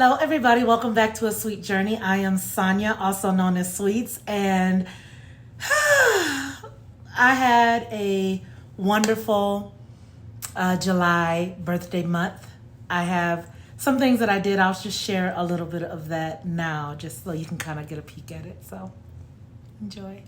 Hello, everybody. Welcome back to A Sweet Journey. I am Sonia, also known as Sweets, and I had a wonderful July birthday month. I have some things that I did. I'll just share a little bit of that now, just so you can kind of get a peek at it. So, enjoy.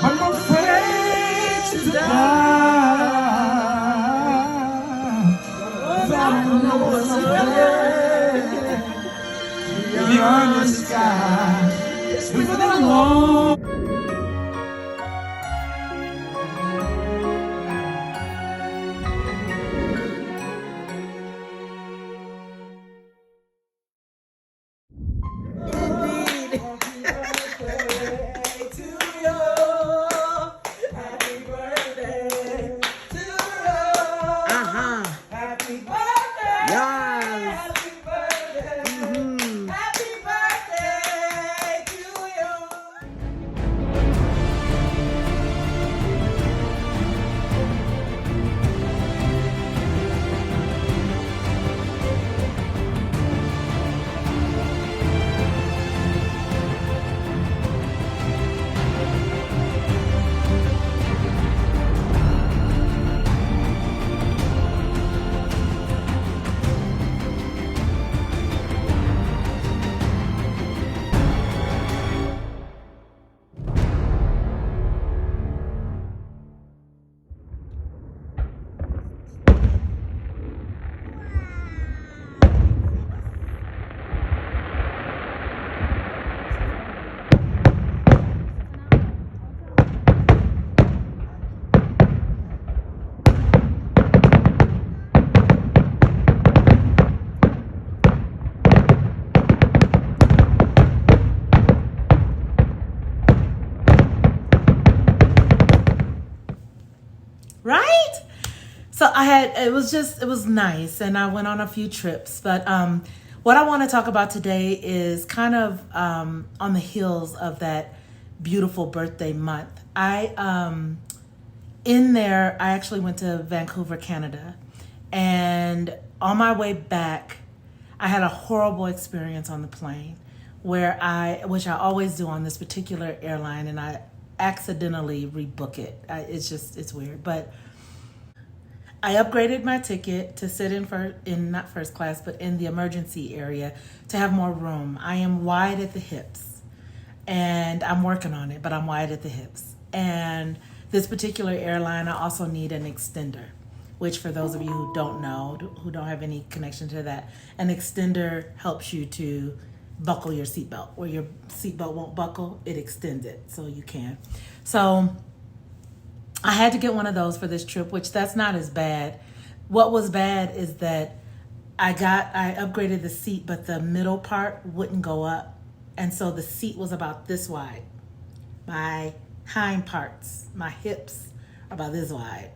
I'm afraid to die. I don't know what's up there beyond the sky. It's been a long. Right? So it was nice, and I went on a few trips. But what I want to talk about today is kind of on the heels of that beautiful birthday month. In there, I actually went to Vancouver, Canada, and on my way back, I had a horrible experience on the plane which I always do on this particular airline, and I accidentally rebook it. It's weird, but I upgraded my ticket to sit in not first class, but in the emergency area to have more room. I am wide at the hips, and I'm working on it, but I'm wide at the hips. And this particular airline, I also need an extender, which for those of you who don't know, who don't have any connection to that, an extender helps you to buckle your seatbelt. Where your seatbelt won't buckle, it extends it so you can. So I had to get one of those for this trip, which that's not as bad. What was bad is that I upgraded the seat, but the middle part wouldn't go up. And so the seat was about this wide. My hind parts, my hips are about this wide.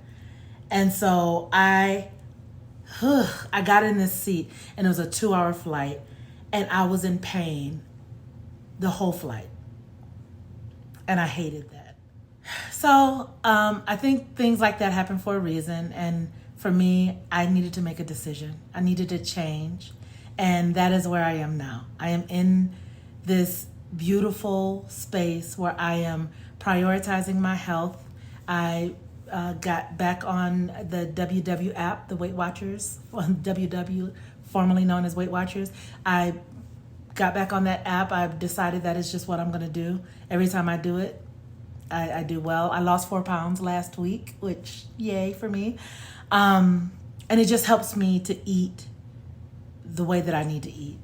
And so I got in this seat, and it was a 2-hour flight, and I was in pain the whole flight. And I hated that. So I think things like that happen for a reason. And for me, I needed to make a decision. I needed to change. And that is where I am now. I am in this beautiful space where I am prioritizing my health. I got back on the WW app, the Weight Watchers, WW, formerly known as Weight Watchers. I got back on that app. I've decided that is just what I'm going to do. Every time I do it, I do well. I lost 4 pounds last week, which yay for me. And it just helps me to eat the way that I need to eat.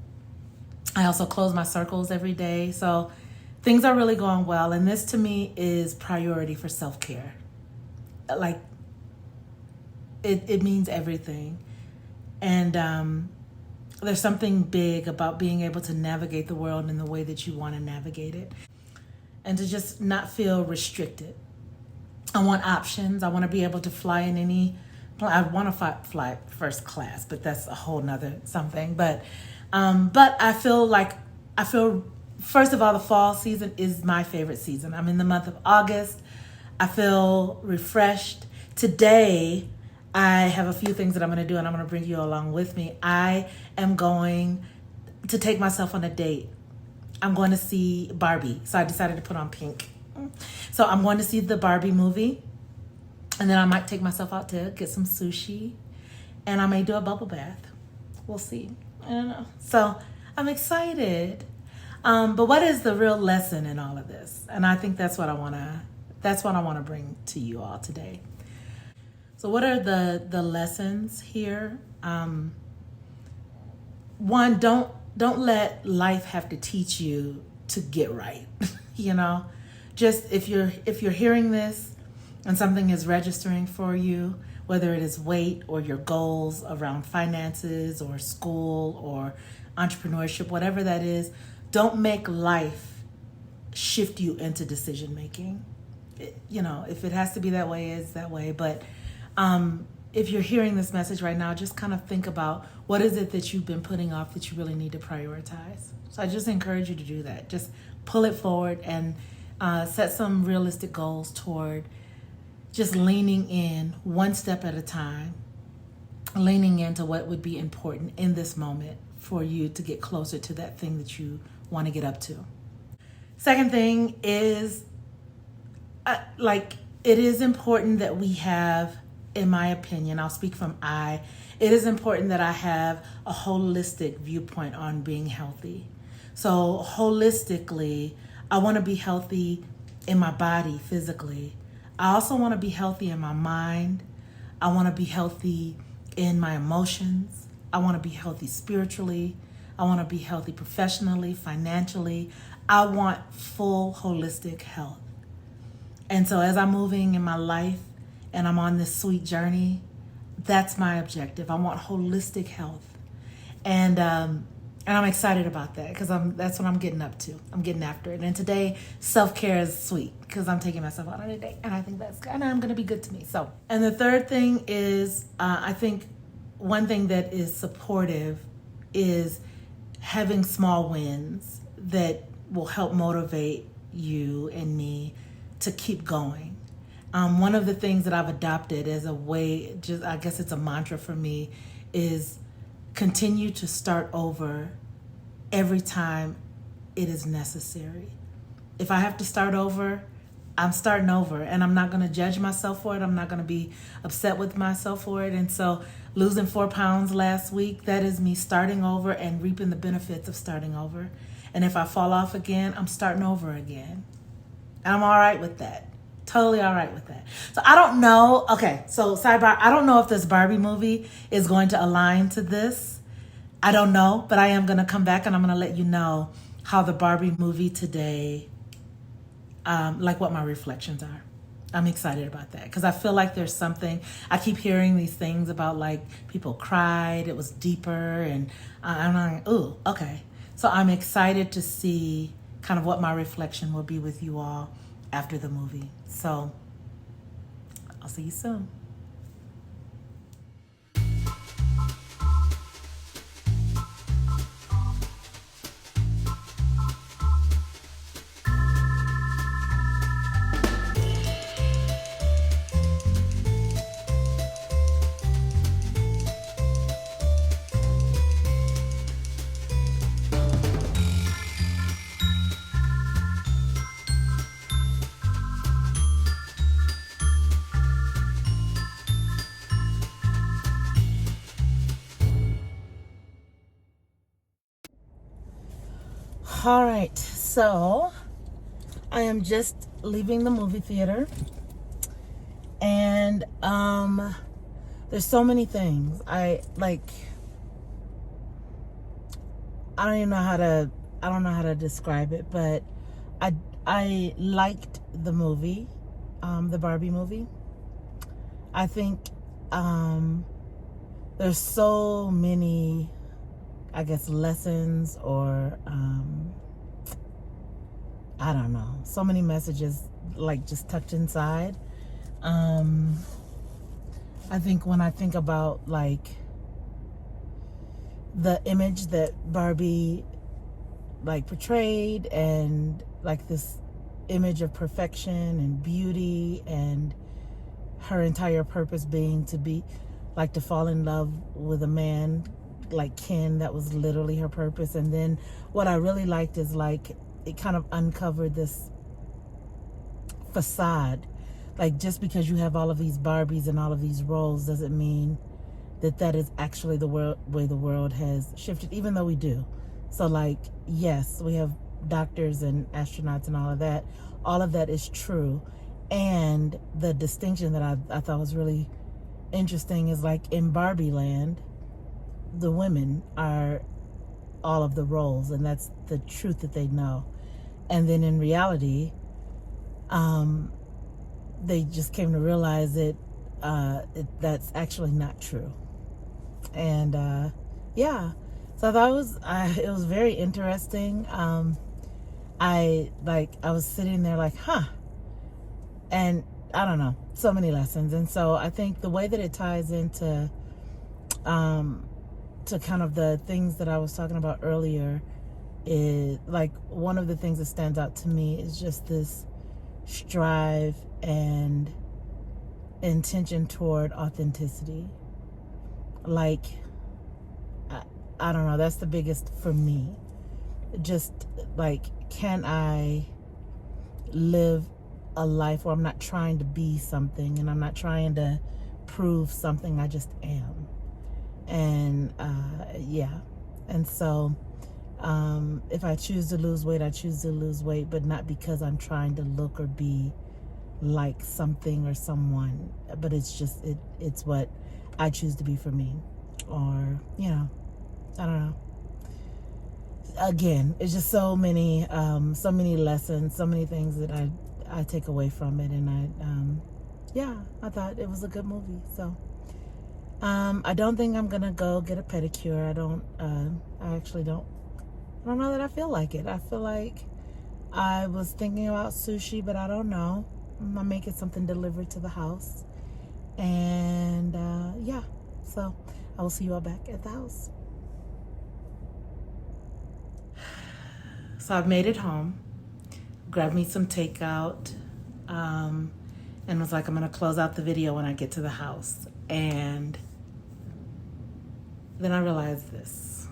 I also close my circles every day. So things are really going well. And this to me is priority for self-care. Like it means everything. And there's something big about being able to navigate the world in the way that you want to navigate it, and to just not feel restricted. I want options. I want to be able to fly in any I want to fly first class, but that's a whole nother something. But I feel first of all, the fall season is my favorite season. I'm in the month of August. I feel refreshed. Today, I have a few things that I'm going to do, and I'm going to bring you along with me. I am going to take myself on a date. I'm going to see Barbie, so I decided to put on pink. So I'm going to see the Barbie movie, and then I might take myself out to get some sushi, and I may do a bubble bath. We'll see. I don't know. So I'm excited. But what is the real lesson in all of this? And I think that's what I want to bring to you all today. So what are the lessons here? One, don't let life have to teach you to get right. You know, just if you're hearing this and something is registering for you, whether it is weight or your goals around finances or school or entrepreneurship, whatever that is, don't make life shift you into decision making. You know, if it has to be that way, it's that way. But if you're hearing this message right now, just kind of think about what is it that you've been putting off that you really need to prioritize. So I just encourage you to do that. Just pull it forward and set some realistic goals toward just leaning in one step at a time, leaning into what would be important in this moment for you to get closer to that thing that you want to get up to. Second thing is, it is important that we have, in my opinion, I'll speak from it is important that I have a holistic viewpoint on being healthy. So holistically, I want to be healthy in my body physically. I also want to be healthy in my mind. I want to be healthy in my emotions. I want to be healthy spiritually. I want to be healthy professionally, financially. I want full holistic health. And so as I'm moving in my life and I'm on this sweet journey, that's my objective. I want holistic health. And I'm excited about that because that's what I'm getting up to. I'm getting after it. And today, self-care is sweet because I'm taking myself out on a date. And I think that's good. And I'm going to be good to me. So, and the third thing is, I think one thing that is supportive is having small wins that will help motivate you and me to keep going. One of the things that I've adopted as a way, just I guess it's a mantra for me, is continue to start over every time it is necessary. If I have to start over, I'm starting over, and I'm not going to judge myself for it. I'm not going to be upset with myself for it. And so losing 4 pounds last week, that is me starting over and reaping the benefits of starting over. And if I fall off again, I'm starting over again. And I'm all right with that. Totally all right with that. So I don't know. Okay, so sidebar, I don't know if this Barbie movie is going to align to this. I don't know, but I am going to come back and I'm going to let you know how the Barbie movie today, what my reflections are. I'm excited about that because I feel like there's something, I keep hearing these things about people cried, it was deeper, and I'm like, ooh, okay. So I'm excited to see kind of what my reflection will be with you all after the movie. So I'll see you soon. All right, so I am just leaving the movie theater, and there's so many things. I don't know how to describe it, but I liked the movie, the Barbie movie. I think there's so many, I guess, lessons or I don't know, so many messages just tucked inside. I think when I think about like the image that Barbie like portrayed, and like this image of perfection and beauty, and her entire purpose being to be like to fall in love with a man like Ken, that was literally her purpose. And then what I really liked is like it kind of uncovered this facade. Like, just because you have all of these Barbies and all of these roles doesn't mean that that is actually the way the world has shifted, even though we do. So like, yes, we have doctors and astronauts and all of that. All of that is true. And the distinction that I thought was really interesting is like in Barbie land, the women are all of the roles, and that's the truth that they know. And then in reality, they just came to realize that that's actually not true. And yeah, so I thought it was very interesting. I was sitting there like, huh, and I don't know, so many lessons. And so I think the way that it ties into to kind of the things that I was talking about earlier is like one of the things that stands out to me is just this strive and intention toward authenticity. Like, I don't know, that's the biggest for me. Just like, can I live a life where I'm not trying to be something and I'm not trying to prove something, I just am. And yeah, and so if I choose to lose weight, I choose to lose weight, but not because I'm trying to look or be like something or someone, but it's just it's what I choose to be for me. Or, you know, I don't know. Again, it's just so many lessons, so many things that I take away from it. And yeah, I thought it was a good movie. So I don't think I'm gonna go get a pedicure. I actually don't know that I feel like it. I feel like I was thinking about sushi, but I don't know. I'm making something delivered to the house. And yeah, so I will see you all back at the house. So I've made it home, grabbed me some takeout, and was like, I'm gonna close out the video when I get to the house. And then I realized this.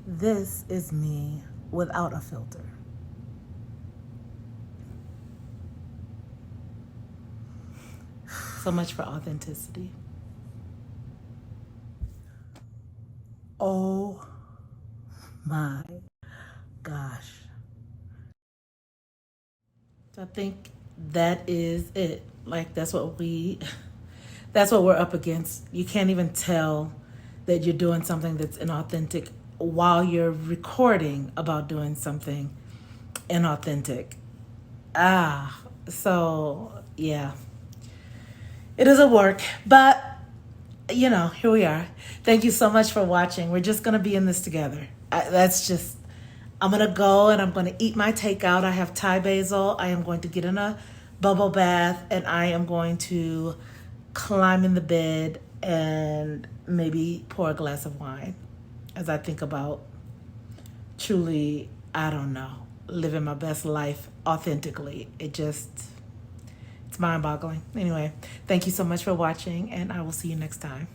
This is me without a filter. So much for authenticity. Oh my gosh. So I think that is it. Like, that's what we're up against. You can't even tell that you're doing something that's inauthentic while you're recording about doing something inauthentic. So yeah. It is a work, but you know, here we are. Thank you so much for watching. We're just going to be in this together. I'm going to go and I'm going to eat my takeout. I have Thai basil. I am going to get in a bubble bath, and I am going to climb in the bed and maybe pour a glass of wine as I think about truly, I don't know, living my best life authentically. It's mind-boggling. Anyway, thank you so much for watching, and I will see you next time.